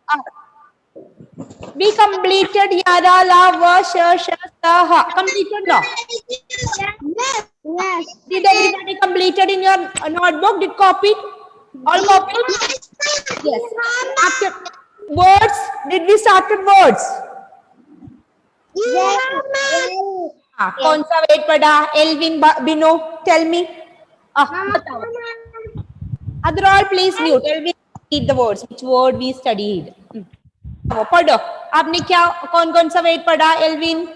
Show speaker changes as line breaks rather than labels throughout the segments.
Ah, we completed yada, la, va, sha, sha, sa, ha. Completed no?
Yes.
Did everybody completed in your notebook? Did copy? All copied? Yes. After words, did we start with words? कौन सा wait पढ़ा? Elvin, Bino, tell me. बताओ. Other all, please mute. Elvin, read the words. Which word we studied? पढ़ो. आपने क्या कौन सा wait पढ़ा? Elvin.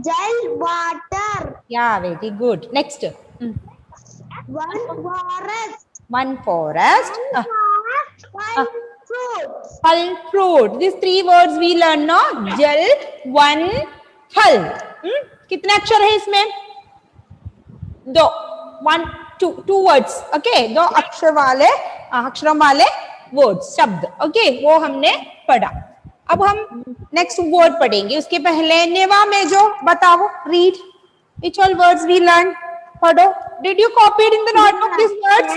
Gel, water.
Yeah, very good. Next.
One forest.
One forest.
One fruit.
Phal, fruit. These three words we learn now. Jal, one, phal. कितने अक्षर है इसमें? दो. One, two words. Okay. दो अक्षरों वाले words, शब्द. Okay. वो हमने पढ़ा. अब हम next word पढ़ेंगे. उसके पहले नेवा में जो बताओ. Read. Which all words we learned? पढ़ो. Did you copy it in the notebook these words?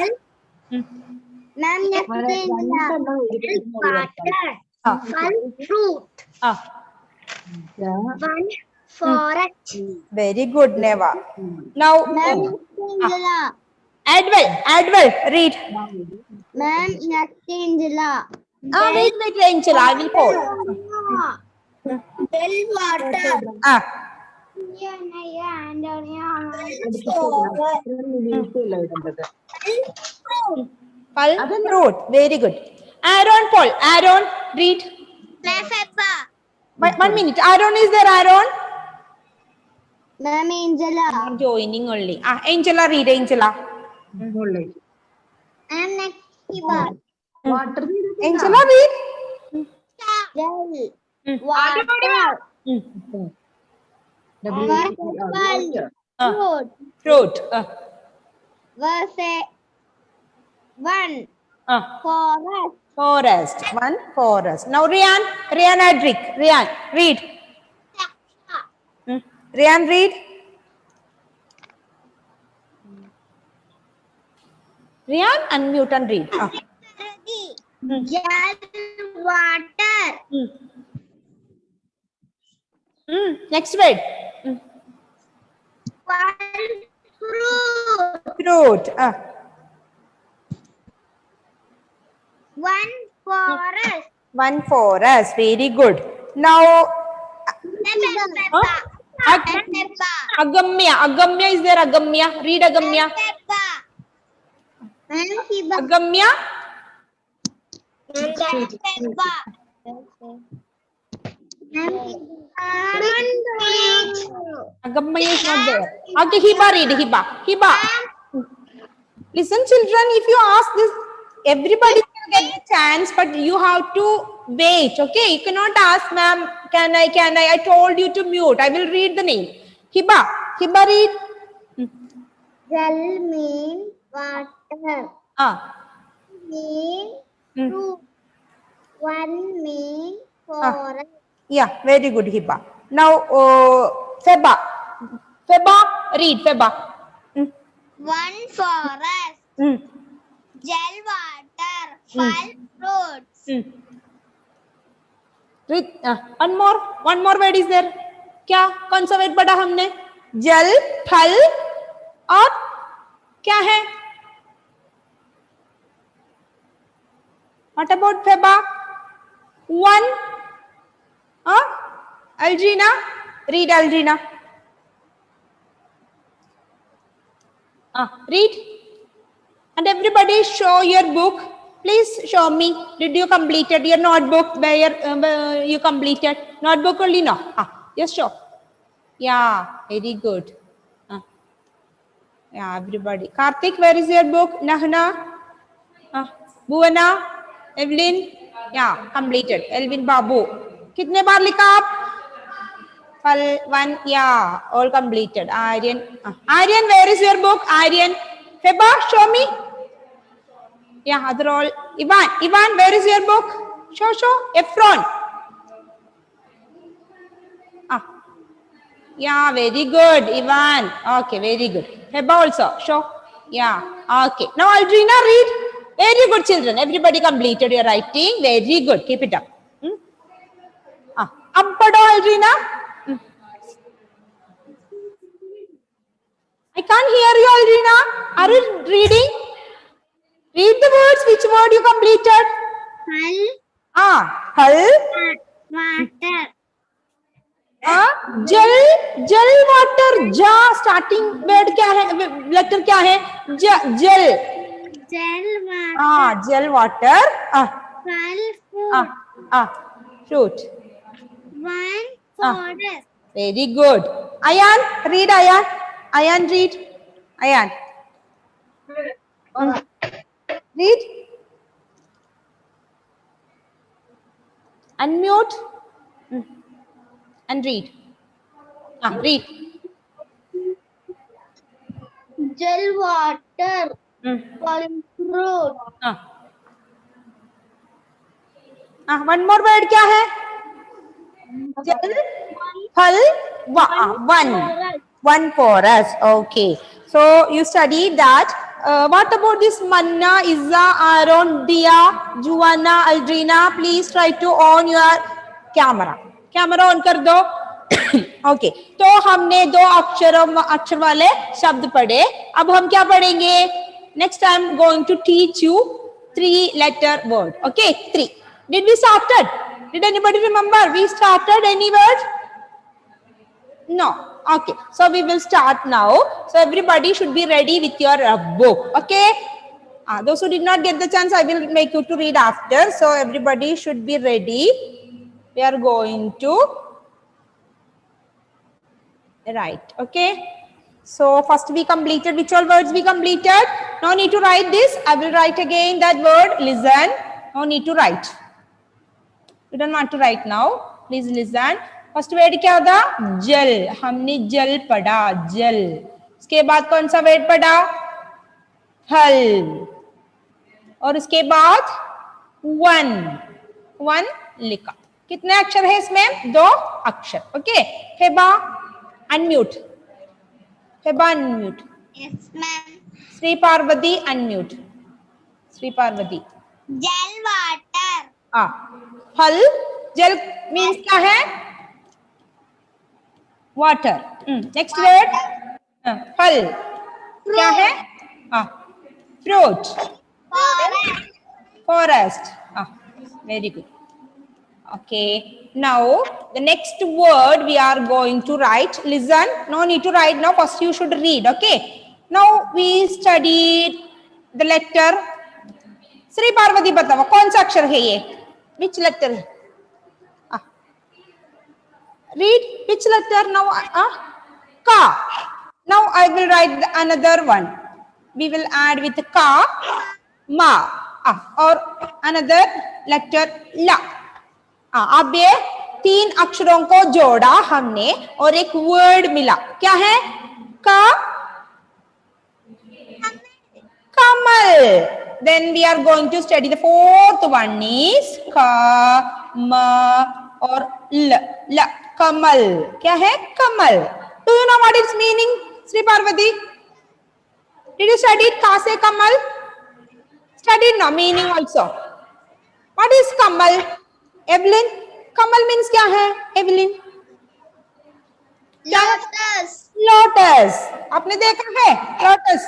Ma'am, water. One fruit. One forest.
Very good, Neva. Now, Adwell, read.
Ma'am, Angela.
Wait, Angela, I will call.
Well, water.
Pal, fruit. Very good. Aaron, Paul. Aaron, read. One minute. Aaron, is there Aaron?
Ma'am, Angela.
I'm joining only. Angela, read. Angela.
And next, water.
Angela, read.
Gel. Water.
Fruit.
Verse. One. Forest.
Forest. One forest. Now, Rian, Adric. Rian, read. Rian, read. Rian, unmute and read.
Gel. Water.
Next word.
One. Fruit.
Fruit.
One forest.
One forest. Very good. Now, Agamya. Agamya, is there Agamya? Read Agamya. Agamya. Agamya is not there. Okay, Hiba, read. Hiba. Listen, children, if you ask this, everybody will get a chance, but you have to wait. Okay, you cannot ask, ma'am, can I? I told you to mute. I will read the name. Hiba, read.
Gel mean water. Mean fruit. One mean forest.
Yeah, very good, Hiba. Now, Feba, read. Feba.
One forest. Gel water. Five fruits.
Read. One more word is there. क्या कौन सा word पढ़ा हमने? जल, फल और क्या है? What about Feba? One. Algina, read. Algina. Read. And everybody show your book. Please show me. Did you completed your notebook? Where you completed? Notebook only no? Just show. Yeah, very good. Yeah, everybody. Karthik, where is your book? Nahna? Bhuvana? Evelyn? Yeah, completed. Elvin Babu. कितने बार लिखा आप? One, yeah, all completed. Aryan, where is your book? Aryan, Feba, show me. Yeah, other all. Ivan, where is your book? Show. Efron. Yeah, very good, Ivan. Okay, very good. Feba also, show. Yeah, okay. Now, Aldrina, read. Very good, children. Everybody completed your writing. Very good. Keep it up. अब पढ़ो अल्जीना. I can't hear you, Alrina. Are you reading? Read the words. Which word you completed? Hal.
Water.
जल. जल water. जा. Starting word क्या है? Letter क्या है? जल.
Gel water.
जल water.
Fal fruit.
Fruit.
One forest.
Very good. Ayan, read Ayan. Ayan, read. Ayan. Read. Unmute. And read. Read.
Gel water. Fal fruit.
One more word क्या है? जल. फल. One forest. Okay. So you studied that. What about this Manna, Izza, Aaron, Dia, Juana, Aldrina? Please try to on your camera. Camera on कर दो. Okay. तो हमने दो अक्षर वाले शब्द पढ़े. अब हम क्या पढ़ेंगे? Next time going to teach you 3-letter word. Okay, 3. Did we started? Did anybody remember? We started any word? No. Okay. So we will start now. So everybody should be ready with your book. Okay. Those who did not get the chance, I will make you to read after. So everybody should be ready. We are going to write. Okay. So first we completed. Which all words we completed? No need to write this. I will write again that word. Listen. No need to write. You don't want to write now. Please listen. First word क्या था? जल. हमने जल पढ़ा. जल. इसके बाद कौन सा वर्ड पढ़ा? फल. और इसके बाद वन लिखा. कितने अक्षर है इसमें? 2 अक्षर. ओके. हेबा अनम्यूट. हेबा unmute.
Yes, ma'am.
Shri Parvati unmute. Shri Parvati.
Gel water.
फल. जल मीन्स क्या है? वाटर. Next word. फल क्या है? Fruit. Forest. Very good. Okay. Now the next word we are going to write. Listen. No need to write now. First you should read. Okay. Now we studied the letter. Shri Parvati बताओ कौन सा अक्षर है ये? Which letter है? Read which letter now? Ka. Now I will write another one. We will add with ka, ma, or another letter la. अब ये 3 अक्षरों को जोड़ा हमने और एक वर्ड मिला. क्या है? का. Kamal. Then we are going to study the 4th one is ka, ma or la. La. Kamal. क्या है? कमल. Do you know what its meaning, Sri Parvati? Did you study it? का से कमल? Studied no meaning also. What is Kamal? Evelyn. Kamal means क्या है? Evelyn.
Lotus.
Lotus. आपने देखा है? Lotus.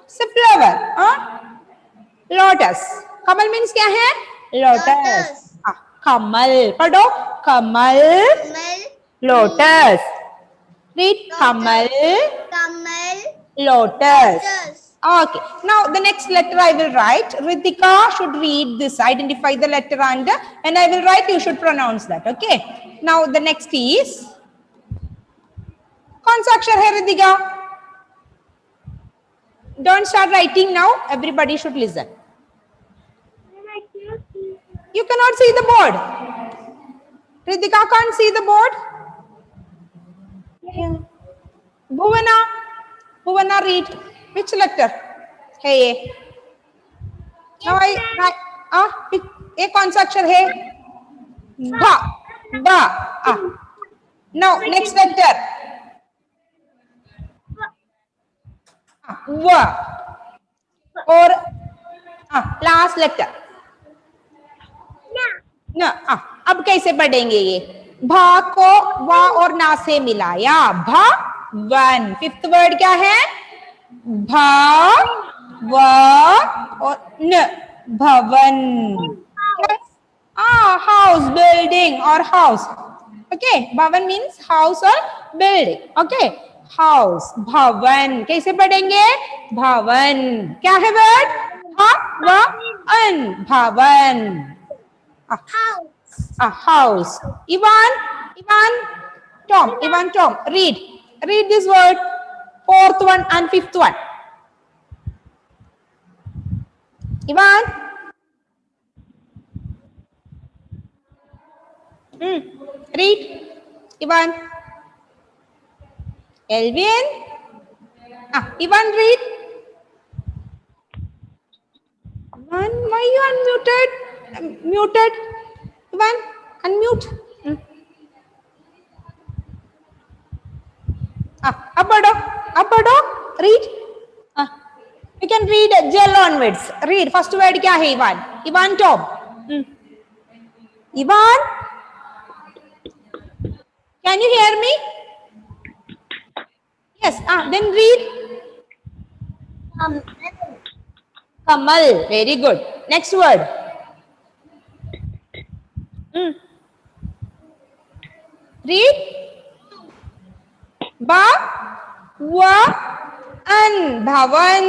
It's a flower. Lotus. Kamal means क्या है? Lotus. कमल. पढ़ो. कमल. Lotus. Read. Kamal. Lotus. Okay. Now the next letter I will write. Ritika should read this. Identify the letter and when I will write, you should pronounce that. Okay. Now the next is. कौन सा अक्षर है Ritika? Don't start writing now. Everybody should listen. You cannot see the board. Ritika can't see the board. Yeah. Bhuvana, read. Which letter? Hey. Now ये कौन सा अक्षर है? बा. Now next letter. व. और लास्ट लेटर न। अब कैसे पढ़ेंगे ये? भा को वा और ना से मिलाया, भवन। फिफ्थ वर्ड क्या है? भा व और न, भवन। हाउस, बिल्डिंग और हाउस। ओके, भवन मीन्स हाउस और बिल्डिंग। ओके, हाउस, भवन। कैसे पढ़ेंगे? भवन। क्या है वर्ड? भवन, भवन। A house. Ivan, Tom, read this word. Fourth one and fifth one. Ivan, read. Ivan, Elvin, Ivan, read. Ivan, why you unmuted? Muted. Ivan, unmute. Up पढ़ो, read. You can read gel onwards. Read. First word क्या है? Ivan. Ivan, Tom. Ivan, can you hear me? Yes. Then read. Kamal. Very good. Next word. Read. भवन, भवन।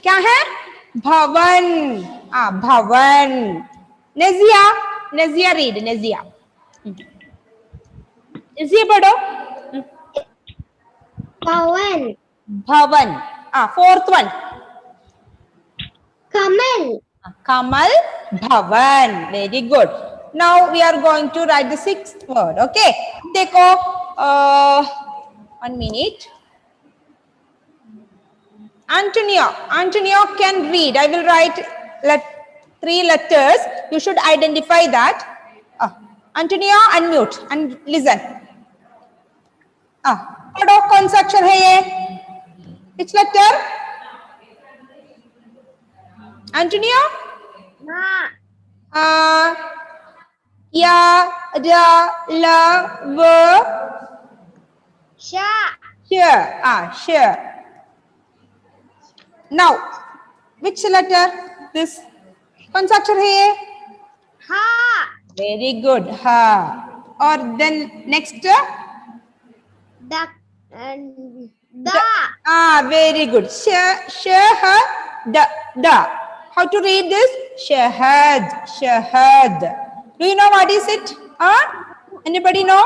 क्या है? भवन। भवन। Nausea read. Nausea पढ़ो।
भवन।
भवन। Fourth one.
कमल।
कमल, भवन। Very good. Now we are going to write the sixth word. Okay, देखो, 1 minute. Antonio can read. I will write 3 letters. You should identify that. Antonio, unmute and listen. पढ़ो, कौन सा अक्षर है ये? Which letter? Antonio? या, र, ल, व,
श।
श. Now, which letter? This. कौन सा अक्षर है ये?
हा।
Very good. हा. और then next?
The.
Very good. Shahad. How to read this? Shahad. Do you know what is it? Anybody know?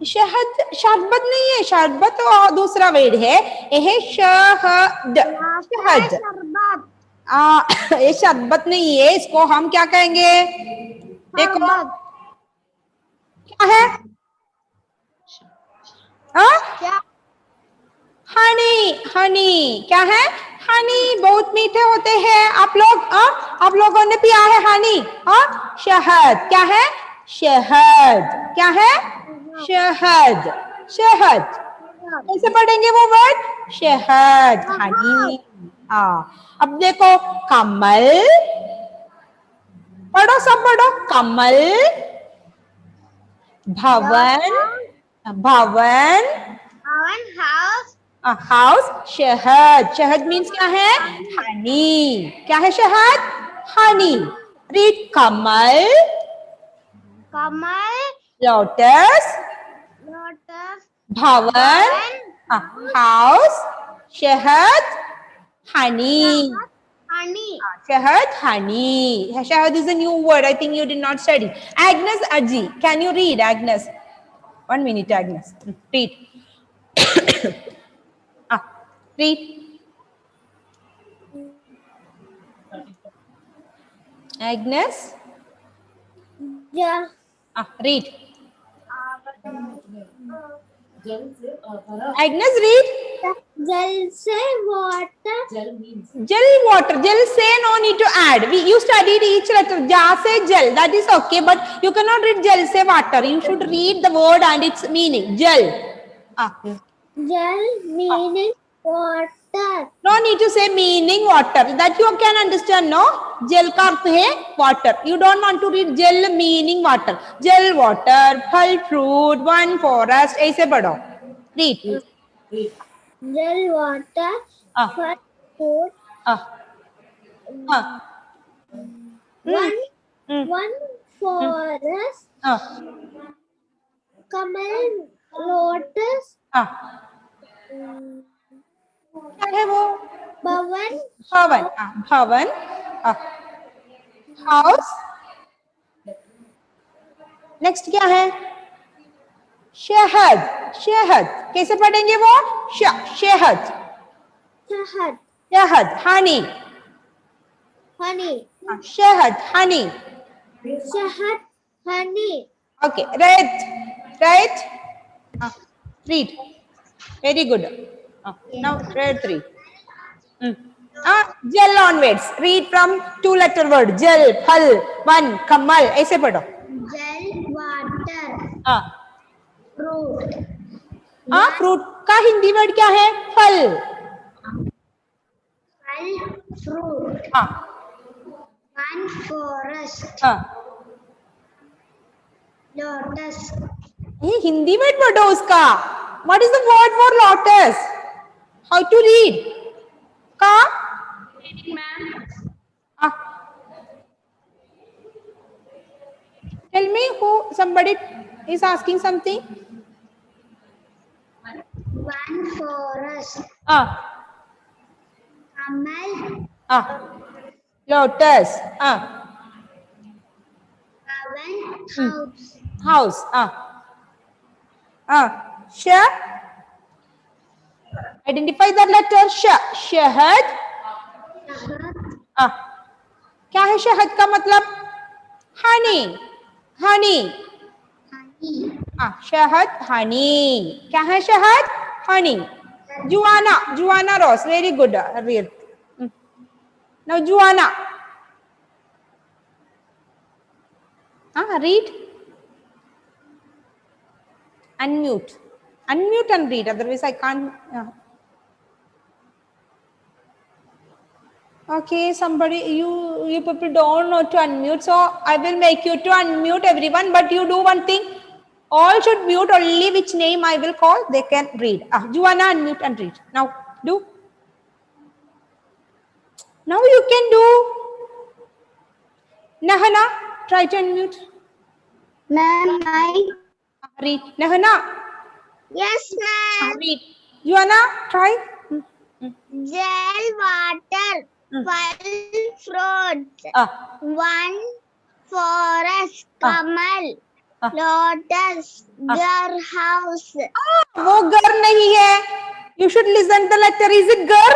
शरबत नहीं है, शरबत तो दूसरा वर्ड है। यह शहद। ये शरबत नहीं है, इसको हम क्या कहेंगे? देखो क्या है? हनी। क्या है? हनी। बहुत मीठे होते हैं। आप लोगों ने पिया है हनी? शहद। क्या है? शहद। क्या है? शहद। कैसे पढ़ेंगे वो वर्ड? शहद, हनी। अब देखो, कमल। पढ़ो, सब पढ़ो। कमल, भवन, हाउस, शहद मीन्स क्या है? हनी। क्या है शहद? हनी। रीड। कमल, लोटस, भवन, हाउस, शहद, Honey. Shahad, honey. Shahad is a new word. I think you did not study. Agnes Aji. Can you read, Agnes? 1 minute, Agnes. Read. Read. Agnes?
Yeah.
Read. Agnes, read.
Jal se water.
Jal, water. Jal say no need to add. You studied each letter. Ja say jal. That is okay. But you cannot read jal say water. You should read the word and its meaning. Jal.
Jal meaning water. water.
No need to say meaning water. That you can understand, no? Jal का अर्थ है water. You don't want to read jal meaning water. Jal water, फल fruit, one forest. ऐसे पढ़ो. Read.
Jal water.
Ah.
Fun food.
Ah. Ah.
One forest.
Ah.
Camel. Lotus.
Ah. क्या है वो?
Bhavan.
भवन. Ah. भवन. Ah. House. नेक्स्ट क्या है? शहद. शहद कैसे पढ़ेंगे वो? शहद.
Shahad.
शहद. honey.
Honey.
शहद. honey.
Shahad. Honey.
Okay. Right. Read. Very good. Now read 3. Jal onwards. Read from 2-letter word. Jal, phal, one, kamal. ऐसे पढ़ो.
Jal. Water. Fruit.
फ्रूट का हिंदी वर्ड क्या है? फल.
Fal. Fruit. One forest. Lotus.
ये Hindi word पढ़ो उसका. What is the word for lotus? How to read? का? Tell me who somebody is asking something.
One forest. Camel.
Lotus.
Bhavan. House.
House. Sh. Identify the letter sh. शहद.
Shahad.
क्या है शहद का मतलब? honey. honey.
Honey.
शहद. honey. क्या है शहद? honey. Juana Ross. Very good. Read. Now Juana. Read. Unmute and read. Otherwise I can't. Okay, somebody, you people don't know to unmute, so I will make you to unmute everyone. But you do one thing. All should mute only which name I will call. They can read. Juana, unmute and read. Now do. Now you can do. Nahana, try to unmute.
Ma'am,
Read. Nahana.
Yes, ma'am.
Read. Juana, try.
Jal. Water. Fal. Fruit. One forest. Camel. Lotus. Gar. House.
वो घर नहीं है. You should listen the letter. Is it घर?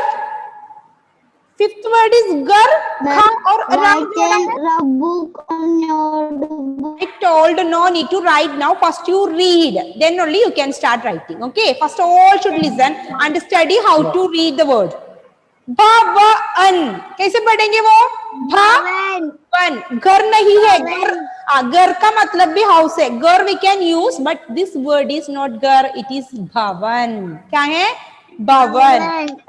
Fifth word is घर. और
a book on your book.
I told no need to write now. First you read. Then only you can start writing. Okay. First all should listen and study how to read the word. भवन. कैसे पढ़ेंगे वो? भवन. घर नहीं है. घर का मतलब भी हाउस है. घर we can use, but this word is not घर. It is भवन. क्या है? भवन.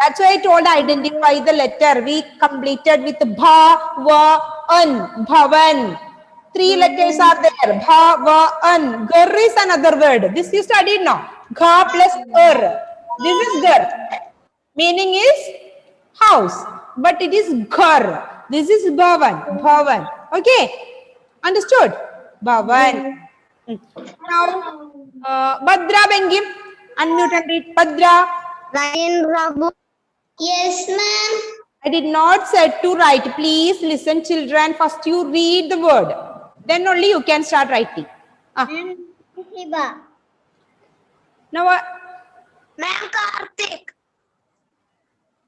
That's why I told identify the letter. We completed with bhavan. Bhavan. 3 letters are there. Bhavan. Ghar is another word. This you studied now. Gha plus This is ghar. Meaning is house. But it is ghar. This is bhavan. Bhavan. Okay. Understood? Bhavan. Now, Bhadra Bengim. Unmute and read. Bhadra.
Yes, ma'am.
I did not say to write. Please listen, children. First you read the word. Then only you can start writing.
Hiba.
Now,
Ma'am, Karthik.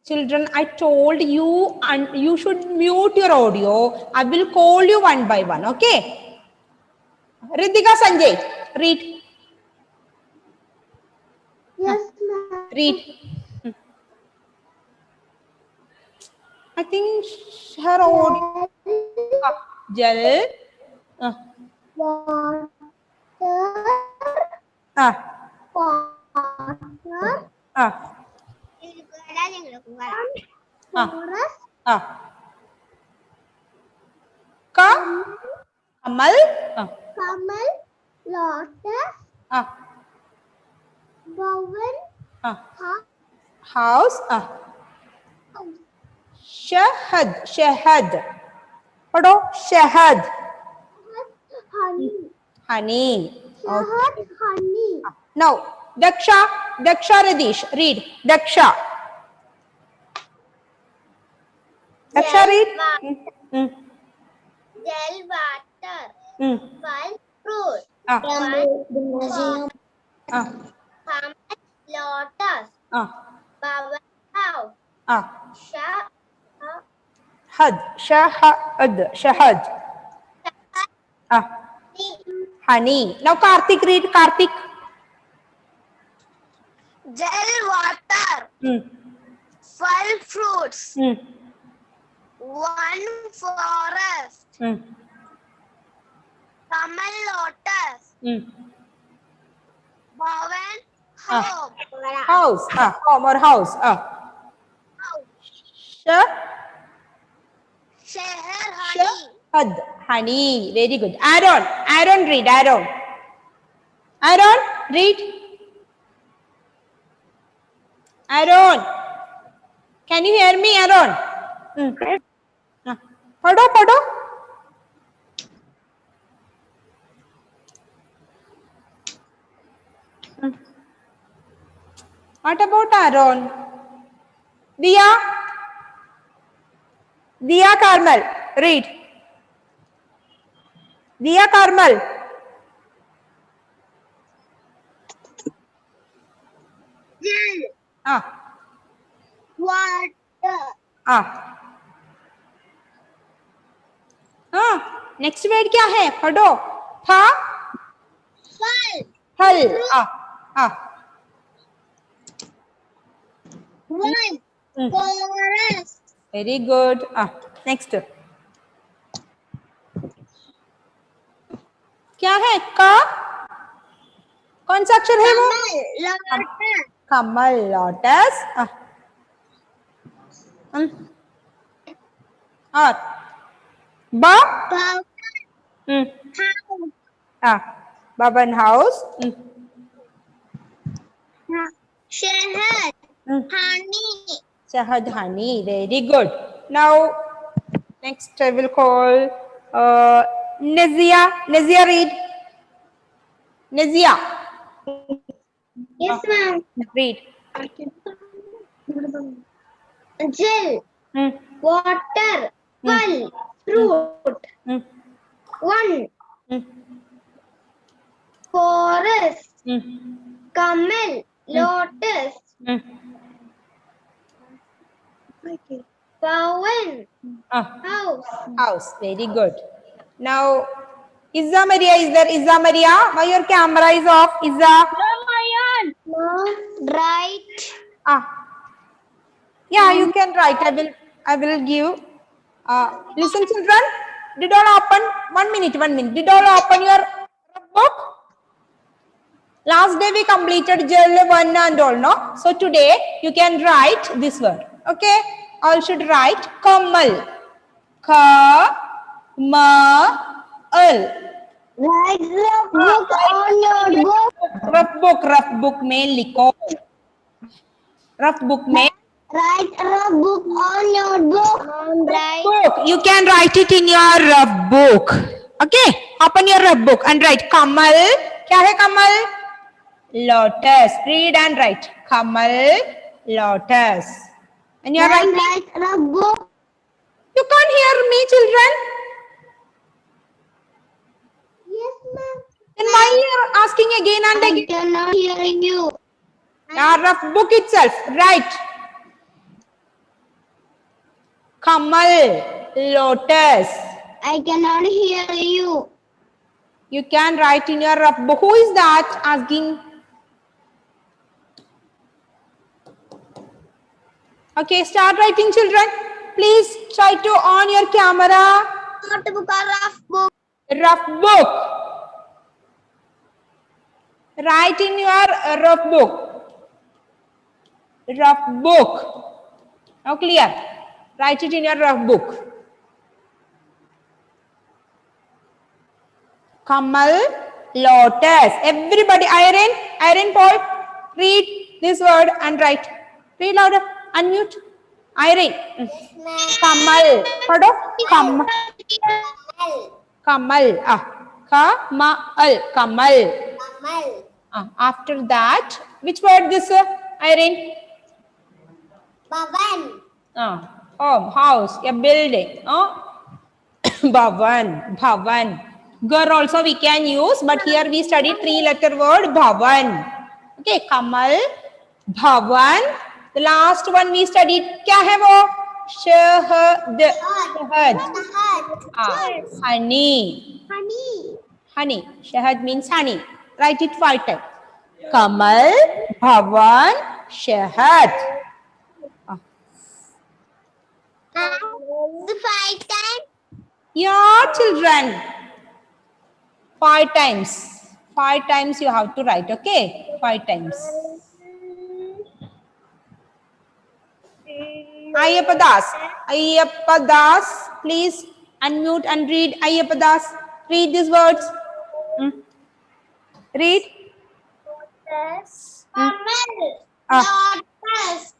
children, I told you and you should mute your audio. I will call you one by one. Okay? Riddhika Sanjay, read.
Yes, ma'am.
Read. I think her audio. Jal.
Water. Water. Forest.
Ka kamal
Camel. Lotus. Bowen.
house शहद शहद पढ़ो शहद
Honey.
honey
Shahad. Honey.
now Daksha Radish read Daksha read
Gel water.
Mm.
Fal fruit.
Camel
Lotus. Bowen house.
शहद honey now Karthik read Karthik
Gel water. Fal fruits. One forest. Camel lotus. Bowen home.
house home or house
Shahar honey.
shahad honey very good Aaron read Aaron read Aaron can you hear me Aaron पढ़ो what about Aaron Diya Carmel read Diya Carmel
Water.
Next word क्या है पढ़ो फल
One. Forest.
Very good next क्या है का कौन सा अक्षर है वो
Lotus.
कमल लोटस और बबन हाउस
Shahad. Honey.
शहद honey very good now next I will call Nazia read Nazia
Yes, ma'am.
read
Gel. Water. Fal. Fruit. One. Forest. Camel. Lotus. Bowen.
House very good now Izza Maria is there Izza Maria why your camera is off Izza
No. Right.
yeah you can write I will give listen children did all open 1 minute did all open your book last day we completed gel 1 and all no so today you can write this word okay all should write kamal kamal
Write rough book on your book.
rough book में लिखो rough book में
Write rough book on your book. Right.
book you can write it in your rough book okay open your rough book and write kamal क्या है kamal lotus read and write kamal lotus and you are
Write
writing
rough book.
you can't hear me children
Yes, ma'am.
then why you are asking again and
I
again
cannot hearing you.
rough book itself write kamal lotus
I cannot hear you.
you can write in your rough book who is that asking okay start writing children please try to on your camera
Notebook or rough book.
rough book write in your rough book Now clear. Write it in your rough book. Kamal, lotus. Everybody, Irene, Paul, read this word and write. Read louder. Unmute. Irene. Kamal. Pardon? Kamal. Kamal. Kamal. Kamal. After that, which word this, Irene?
Bhavan.
Home, house, a building. Bhavan, Bhavan. Girl also we can use, but here we study 3-letter word Bhavan. Okay, Kamal, Bhavan. The last one we studied, क्या है वो? शहद, शहद. Honey. Honey. Shahad means honey. Write it 5 times. Kamal, Bhavan, Shahad.
The 5 times.
Yeah, children. 5 times. 5 times you have to write, okay? 5 times. Ayyappa Das. Ayyappa Das, please unmute and read. Ayyappa Das. Read these words. Read.
Lotus. Kamal.
Ah.
Lotus.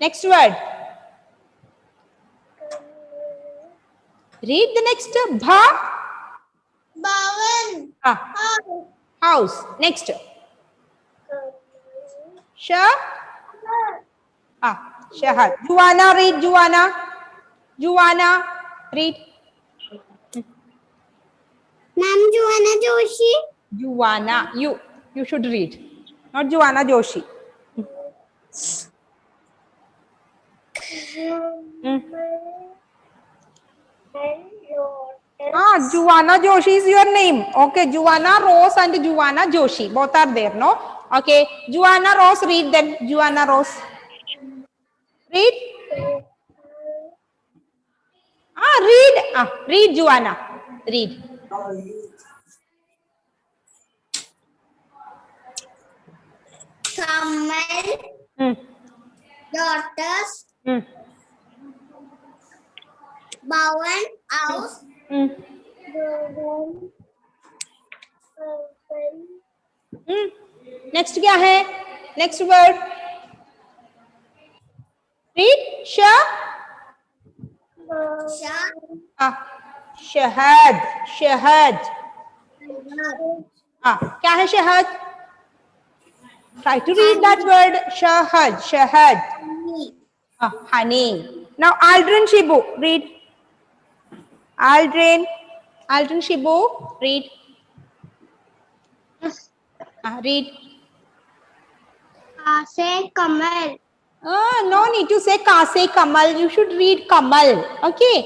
Next word. Read the next.
Bhavan.
House. Next. Shahad. Juana, read. Juana, read.
Ma'am, Joanna Joshi.
Juana, you should read. Not Juana Joshi. Juana Joshi is your name. Okay, Juana Rose and Juana Joshi. Both are there, no? Okay, Juana Rose, read them. Juana Rose. Read. Read. Read, Juana. Read.
Kamal. Lotus. Bhavan. House.
Next क्या है? Next word. Read. शहद. शहद. क्या है शहद? Try to read that word. Shahad. Shahad. Honey. Now Aldrin Shibu. Read. Aldrin Shibu. Read. Read.
Say Kamal.
No need to say Kase Kamal. You should read Kamal. Okay.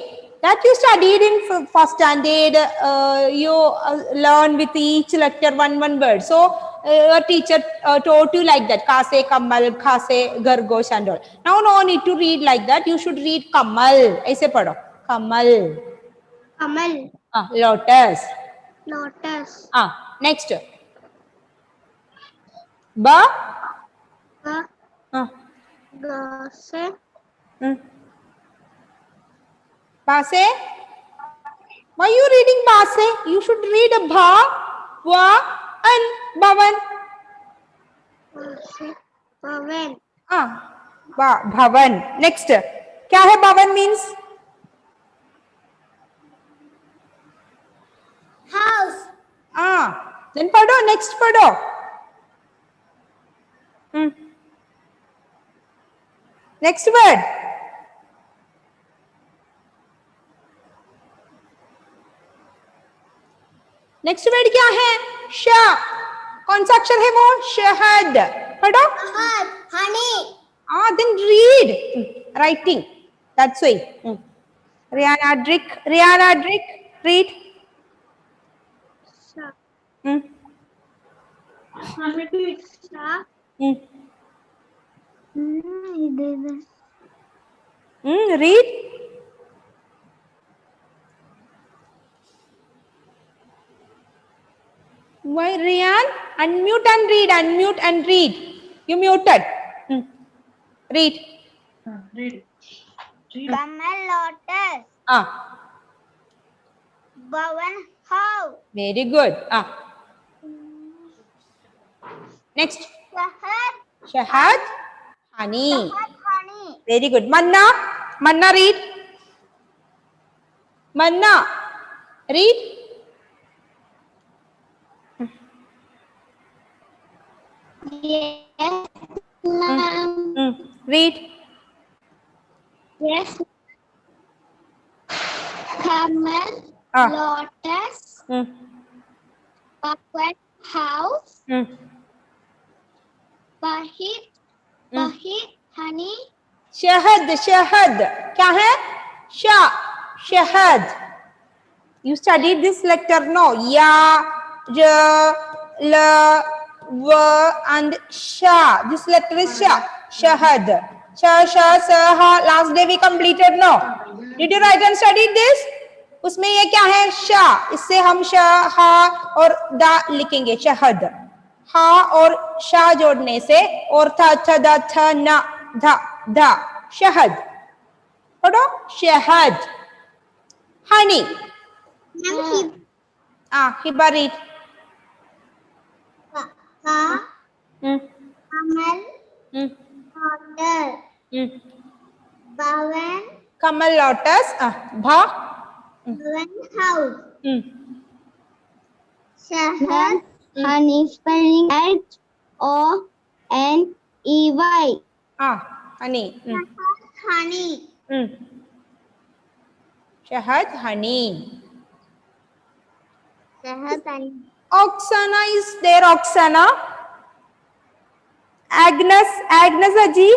That you studied in first standard. You learn with each lecture one word. So your teacher taught you like that. Kase Kamal, Kase Gargosh and all. Now no need to read like that. You should read Kamal. ऐसे पढ़ो. Kamal.
Kamal.
Lotus.
Lotus.
Next.
Gase.
Base? Why are you reading Base? You should read Bha, Va, and Bhavan.
Bhavan.
Bhavan. Next. क्या है Bhavan means?
House.
Then पढ़ो. Next पढ़ो. Next word. Next word क्या है? श. कौन सा अक्षर है वो? शहद. पढ़ो.
Honey.
Then read. Writing. That's why. Rihanna Drick. Read. Read. Why, Rian? Unmute and read. You muted. Read.
Read.
Camel, lotus.
Ah,
Bhavan, house.
very good. Ah, next.
Shahad,
Shahad, honey.
honey.
Very good. Manna. Manna, read. Manna, read.
Yes, ma'am.
Read.
Yes. Camel,
Ah.
lotus, bhavan, house. Bahit, honey.
शहद शहद क्या है शा शहद you studied this letter no ya ja la wa and sha this letter is sha shahad sha sha sa ha last day we completed no did you write and studied this उसमें ये क्या है शा इससे हम शा हा और दा लिखेंगे शहद हा और शा जोड़ने से और था छ दा छ ना धा धा शहद पढ़ो शहद honey Hiba read
Camel, lotus, bhavan,
कमल lotus भा
bhavan, house.
Hmm.
Shahad, honey, spelling HONEY.
honey
Honey.
शहद honey
Shahad, honey.
Oksana is there Oksana Agnes Aji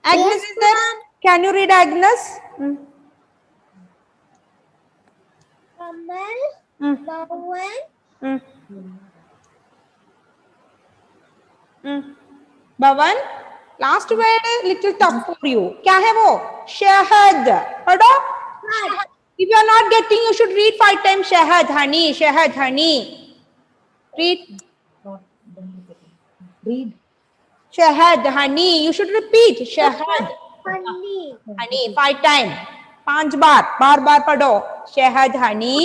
Agnes
Yes,
is there
ma'am.
can you read Agnes
Camel, bhavan,
भवन last word little tough for you क्या है वो शहद पढ़ो if you are not getting you should read 5 times shahad honey read shahad honey you should repeat shahad honey 5 times 5 बार बार पढ़ो शहद honey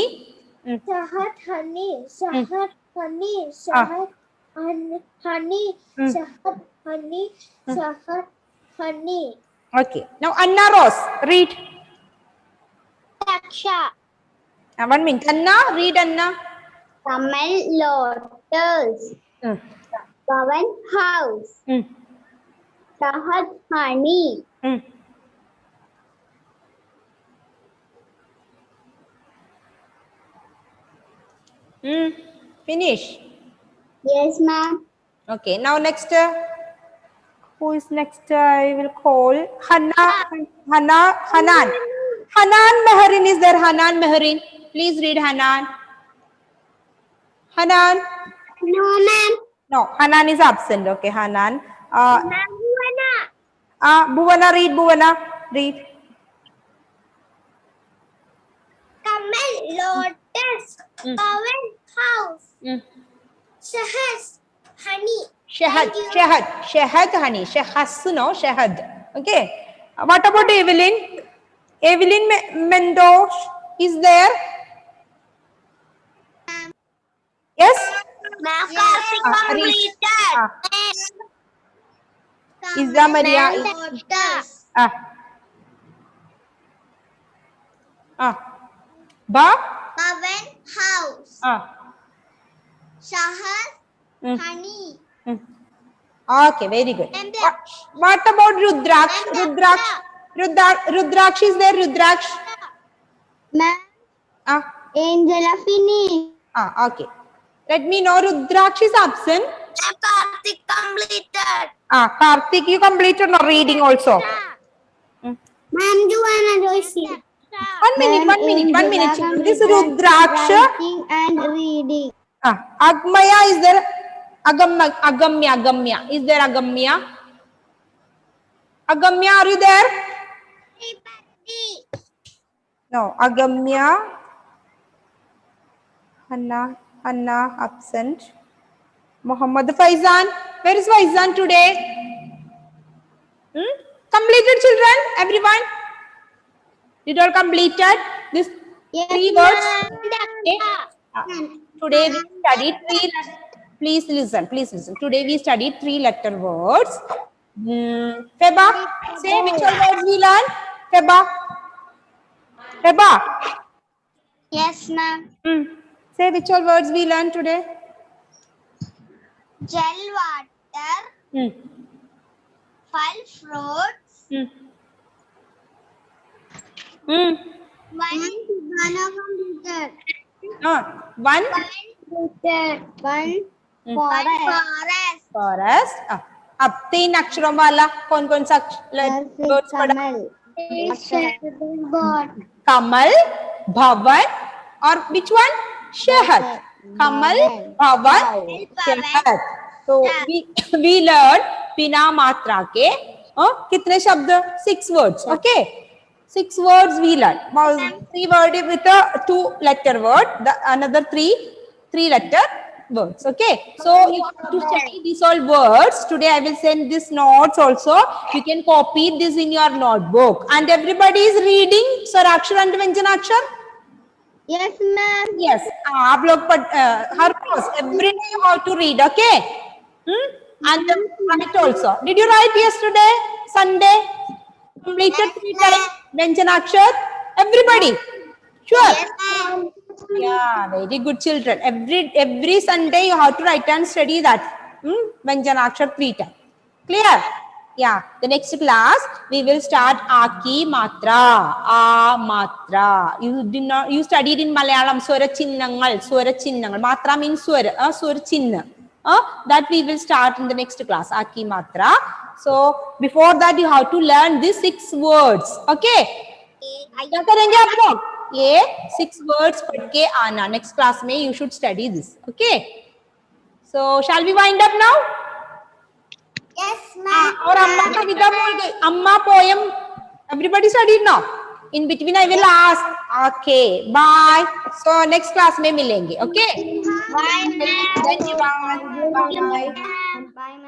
Shahad, honey. Shahad, honey. Shahad, honey. Shahad, honey. Shahad, honey.
okay now Anna Rose read
Daksha.
1 minute Anna read Anna
Camel, lotus, bhavan, house. Shahad, honey.
finish
Yes, ma'am.
okay now next who is next I will call Hanan Meherin is there Hanan Meherin please read Hanan
No, ma'am.
no Hanan is absent okay Hanan
Ma'am,
Bhuvana read
Camel, lotus, bhavan, house. Shahad, honey.
shahad honey shahas no shahad okay what about Evelyn Mendoz is there yes
Ma'am,
completed. Iza Maria
lotus,
ba
bhavan, house. Shahad, honey.
okay very good what about Rudraksh is there Rudraksh
Ma'am, Angela, finish.
okay let me know Rudraksh is absent
Karthik completed.
Karthik you completed no reading also
Ma'am, Joanna Joshi.
1 minute this Rudraksh
Writing and reading.
Agmaya is there Agamya is there Agamya are you there no Agamya Hanna absent Muhammad Faizan where is Faizan today Completed, children? Everyone? Did all completed this
Yes,
3 words?
ma'am.
Okay. Today we studied 3 letters. Please listen. Please listen. Today we studied 3 letter words. Feba, say which all words we learn. Feba. Feba.
Yes, ma'am.
Say which all words we learn today.
Gel water,
Hmm.
fal fruits,
Hmm. Hmm.
one banana completed.
One
One forest.
forest. अब 3 अक्षरों वाला कौन कौन सा words पढ़ा? कमल, भवन और which one? शहद. कमल, भवन, शहद. तो we learn बिना मात्रा के कितने शब्द? 6 words. Okay. 6 words we learn. 3 word with a 2 letter word. The another 3 letter words. Okay. So you have to study these all words. Today I will send this notes also. You can copy this in your notebook. And everybody is reading Swarakshar and Vyanjanakshar?
Yes, ma'am.
Yes. आप लोग हर रोज every day you have to read. Okay. And write also. Did you write yesterday? Sunday? Completed 3 times Vyanjanakshar? Everybody? Sure?
Yes, ma'am.
Yeah, very good children. Every Sunday you have to write and study that. Vyanjanakshar 3 times. Clear? Yeah. The next class we will start Aki Matra. A Matra. You studied in Malayalam Swara Chinnangal. Matra means Swara. Swara Chinna. That we will start in the next class. Aki Matra. So before that you have to learn these 6 words. Okay? क्या करेंगे आप लोग? ये 6 words पढ़ के आना. Next class में you should study this. Okay? So shall we wind up now?
Yes, ma'am.
और अम्मा कविता बोल गई. अम्मा poem. Everybody studied now. In between I will ask. Okay. Bye. So next class में मिलेंगे. Okay?
Bye, ma'am.
धन्यवाद. Bye.
Bye, ma'am.